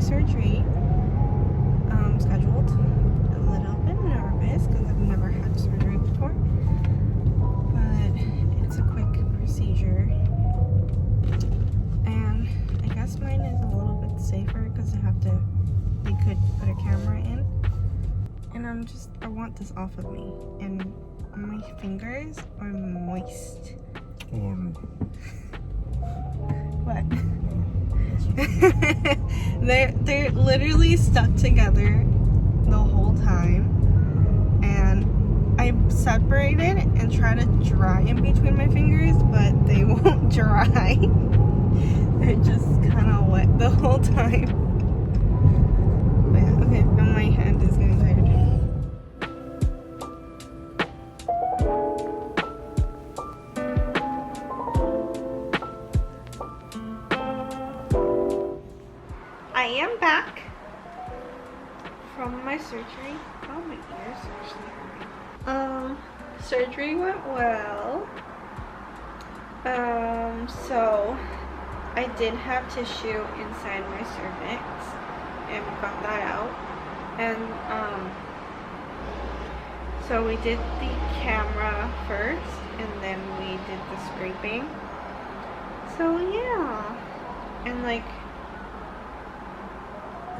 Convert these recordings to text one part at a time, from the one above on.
surgery scheduled. A little bit nervous because I've never had surgery before, but it's a quick procedure, and I guess mine is a little bit safer because they could put a camera in, and I want this off of me, and my fingers are moist. What? They're literally stuck together the whole time, and I separated and try to dry in between my fingers, but they won't dry. They're just kind of wet the whole time. But yeah, okay, now my hand is getting tired. I am back from my surgery. Oh, my ears actually hurt. Surgery went well. So I did have tissue inside my cervix, and we got that out. And so we did the camera first, and then we did the scraping. So yeah, and like,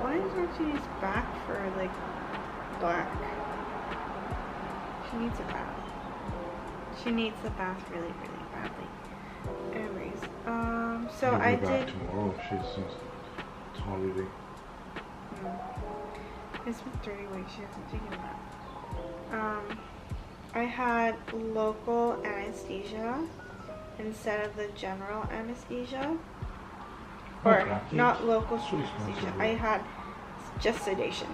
why is Archie's back for like black? She needs a bath. She needs a bath really, really badly. Anyways, so I did. Tomorrow, it's holiday. It's been 30 weeks. She hasn't taken a bath. I had local anesthesia instead of the general anesthesia. Or not local anesthesia. I had just sedation.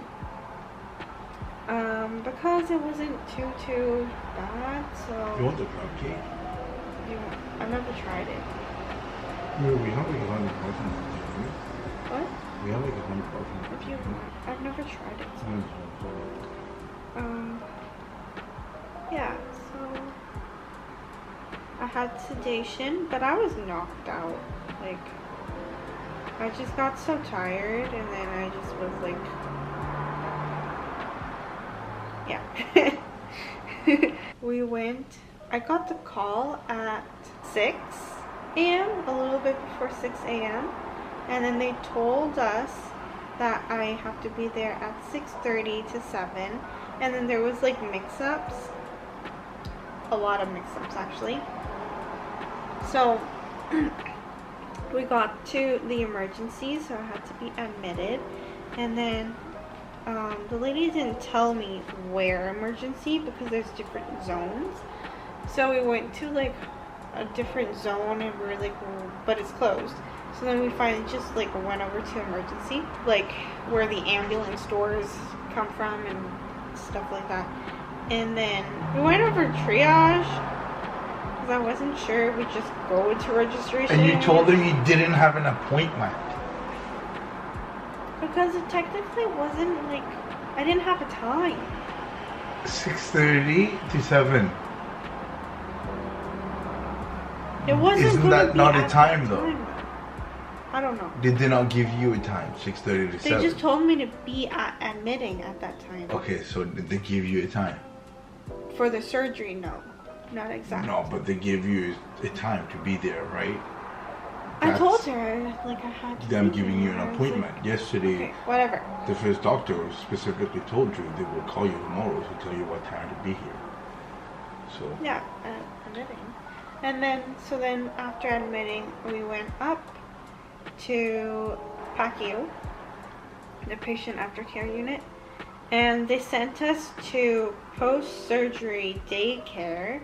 Because it wasn't too bad, so. You want the crab cake? I've never tried it. Yeah, we have like 100 parking lots. What? We have like 100 parking lots. If you want, I've never tried it. So. Yeah, so I had sedation, but I was knocked out. Like, I just got so tired, and then I just was like, yeah. I got the call at 6 a.m., a little bit before 6 a.m., and then they told us that I have to be there at 6:30 to 7, and then there was like mix-ups, a lot of mix-ups actually. So we got to the emergency, so I had to be admitted, and then the lady didn't tell me where emergency because there's different zones. So we went to like a different zone, and we were like, but it's closed. So then we finally just like went over to emergency, like where the ambulance doors come from and stuff like that. And then we went over triage because I wasn't sure. We just go into registration. And you told her you didn't have an appointment. Because it technically wasn't like, I didn't have a time. 6:30 to 7. It wasn't. Isn't that not a time though? I don't know. They did not give you a time, 6:30 to 7. They just told me to be admitting at that time. Okay, so did they give you a time? For the surgery, no. Not exactly. No, but they gave you a time to be there, right? I told her, like, I had to. Them giving you an appointment. Like, yesterday, okay, whatever. The first doctor specifically told you they will call you tomorrow to tell you what time to be here. So. Yeah, admitting. And then, so then after admitting, we went up to PACU, the patient aftercare unit, and they sent us to post-surgery daycare,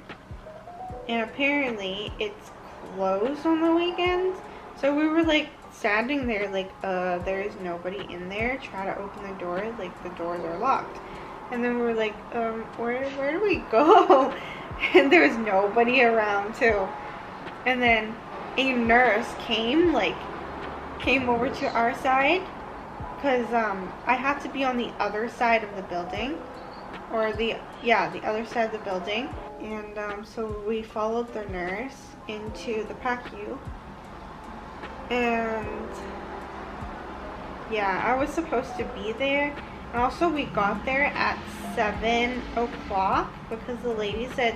and apparently it's closed on the weekends. So we were like standing there like, there is nobody in there. Try to open the door, like the doors are locked. And then we were like, where do we go? And there was nobody around too. And then a nurse came over to our side, because I had to be on the other side of the building, or the other side of the building. And so we followed the nurse into the PACU, and Yeah, I was supposed to be there. And also we got there at 7 o'clock because the lady said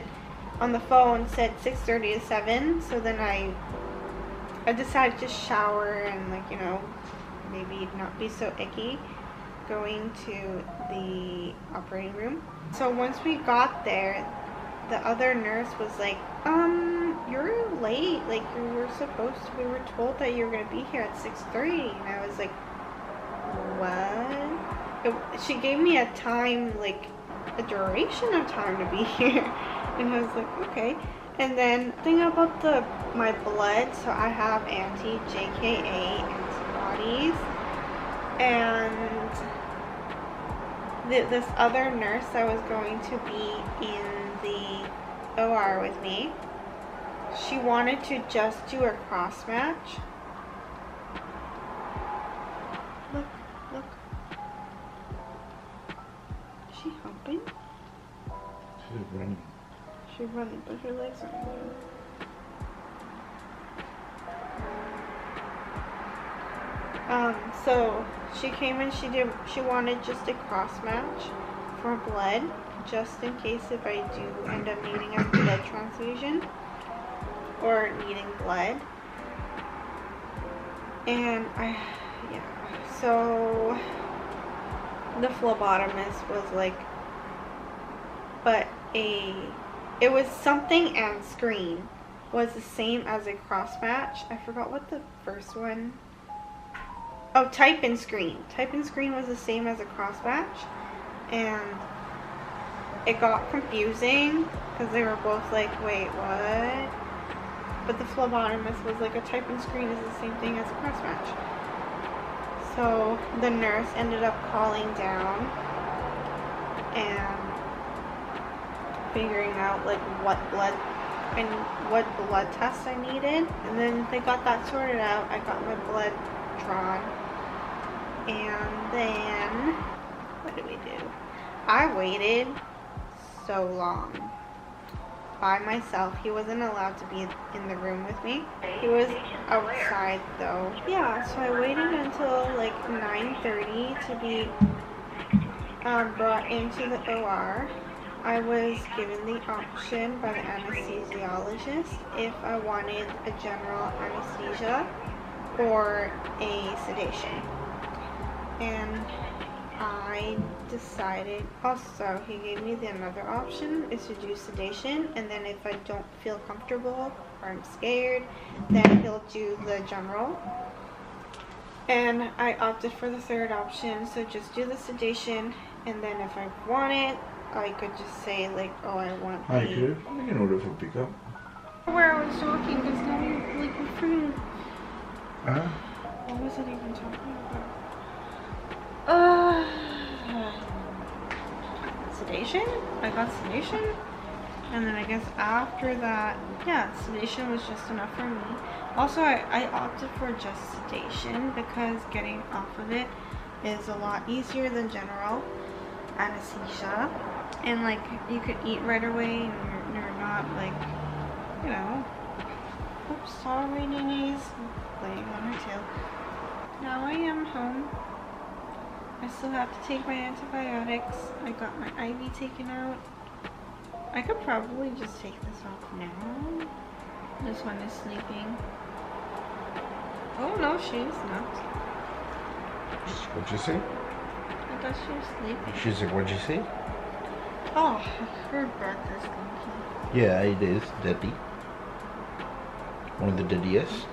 on the phone said 6:30 to 7. So then I decided to shower and, like, you know, maybe not be so icky going to the operating room. So once we got there, the other nurse was like, you're late. Like, we were told that you were going to be here at 6:30. And I was like, what? She gave me a time, like, a duration of time to be here. And I was like, okay. And then thing about my blood, so I have anti-JKA antibodies. And this other nurse that was going to be in the OR with me, she wanted to just do a cross match. Look. Is she humping? She's running. She's running, but her legs aren't moving. So she came and she wanted just a cross match for blood, just in case if I do end up needing a blood transfusion or needing blood. And so the phlebotomist was like, it was something and screen was the same as a cross match. I forgot what the first one. Oh, type and screen. Type and screen was the same as a cross match, and it got confusing because they were both like, wait, what? But the phlebotomist was like, a type and screen is the same thing as a cross match. So the nurse ended up calling down and figuring out like what blood test I needed, and then they got that sorted out. I got my blood drawn, and then what did we do? I waited so long by myself. He wasn't allowed to be in the room with me. He was outside though. Yeah, so I waited until like 9:30 to be brought into the OR. I was given the option by the anesthesiologist if I wanted a general anesthesia or a sedation. And I decided, also he gave me another option is to do sedation, and then if I don't feel comfortable or I'm scared, then he'll do the general. And I opted for the third option, so just do the sedation, and then if I want it, I could just say like, oh, I want Hi, kid. You can order for pickup. Where I was talking, because now you're like referring. Huh? What was it even talking about? Sedation? I got sedation, and then I guess after that, yeah, sedation was just enough for me. Also, I opted for just sedation because getting off of it is a lot easier than general anesthesia, and like you could eat right away and you're not like, you know. Oops, sorry, Nini's laying on her tail. Now I am home. I still have to take my antibiotics. I got my IV taken out. I could probably just take this off now. This one is sleeping. Oh no, she's not. What'd you say? I thought she was sleeping. She's like, what'd you say? Oh, her breath is stinky. Yeah, it is dirty. One of the dirtiest.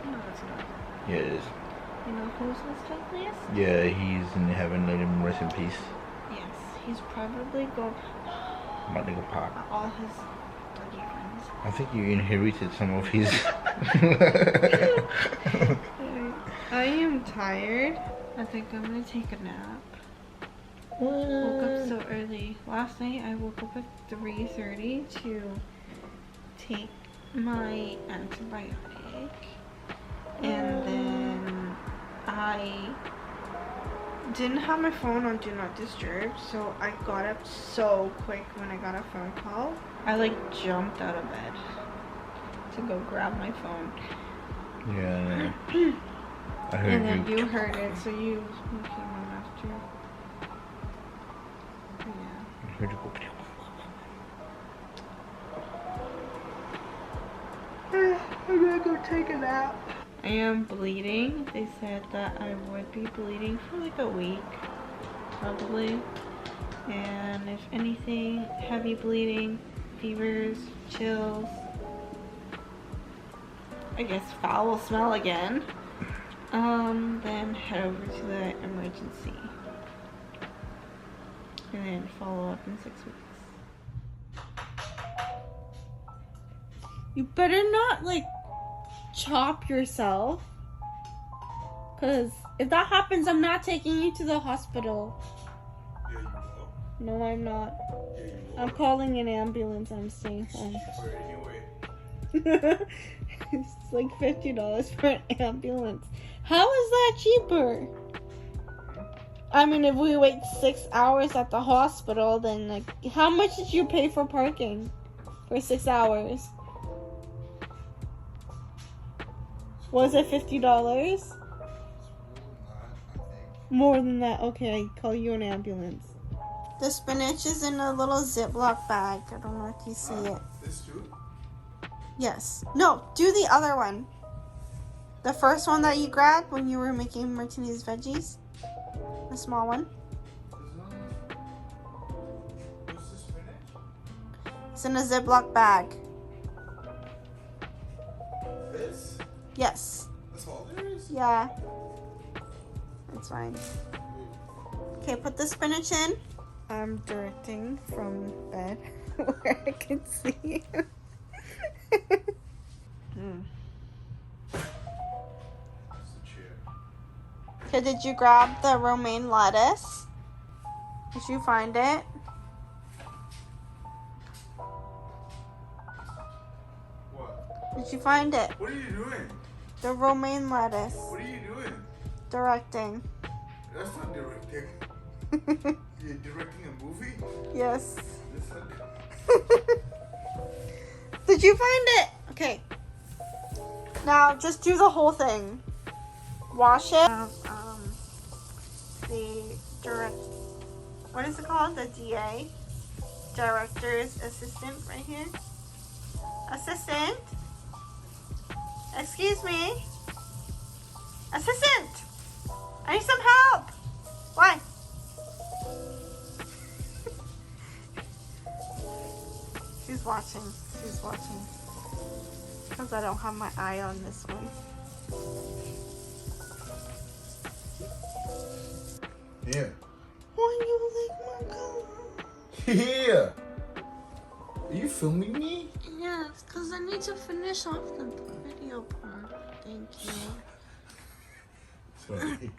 No, it's not. Yeah, it is. You know who's the stinkiest? Yeah, he's in heaven. Let him rest in peace. Yes, he's probably going. My nigga Pop. All his dirty friends. I think you inherited some of his. I am tired. I think I'm gonna take a nap. Woke up so early. Last night I woke up at 3:30 to take my antibiotic, and then I didn't have my phone on Do Not Disturb, so I got up so quick when I got a phone call. I like jumped out of bed to go grab my phone. Yeah, I heard And then you heard it, so you came out after. Yeah. I heard you go. I'm gonna go take a nap. I am bleeding. They said that I would be bleeding for like a week, probably. And if anything, heavy bleeding, fevers, chills, I guess foul smell again, then head over to the emergency. And then follow up in 6 weeks. You better not like chop yourself, because if that happens, I'm not taking you to the hospital. Yeah, you will. No, I'm not. Yeah, you will. I'm calling an ambulance. I'm staying home. Anyway. It's like $50 for an ambulance. How is that cheaper? I mean, if we wait 6 hours at the hospital, then like, how much did you pay for parking for 6 hours? Was it $50? More than that. Okay, I call you an ambulance. The spinach is in a little Ziploc bag. I don't know if you see it. This too? Yes. No, do the other one. The first one that you grabbed when you were making Martini's veggies. The small one. What's the spinach? It's in a Ziploc bag. This? Yes. That's all there is? Yeah. It's fine. Okay, put the spinach in. I'm directing from bed where I can see. Okay, did you grab the romaine lettuce? Did you find it? What? Did you find it? What are you doing? The romaine lettuce. What are you doing? Directing. That's not directing. You're directing a movie? Yes. That's not... Did you find it? Okay. Now just do the whole thing. Wash it. The direct. What is it called? The DA. Director's assistant right here. Assistant. Excuse me. Assistant. I need some help. Why? She's watching. She's watching. Because I don't have my eye on this one. Yeah. Why you like my color? Yeah. Are you filming me? Yes, because I need to finish off the video part. Thank you. Sorry.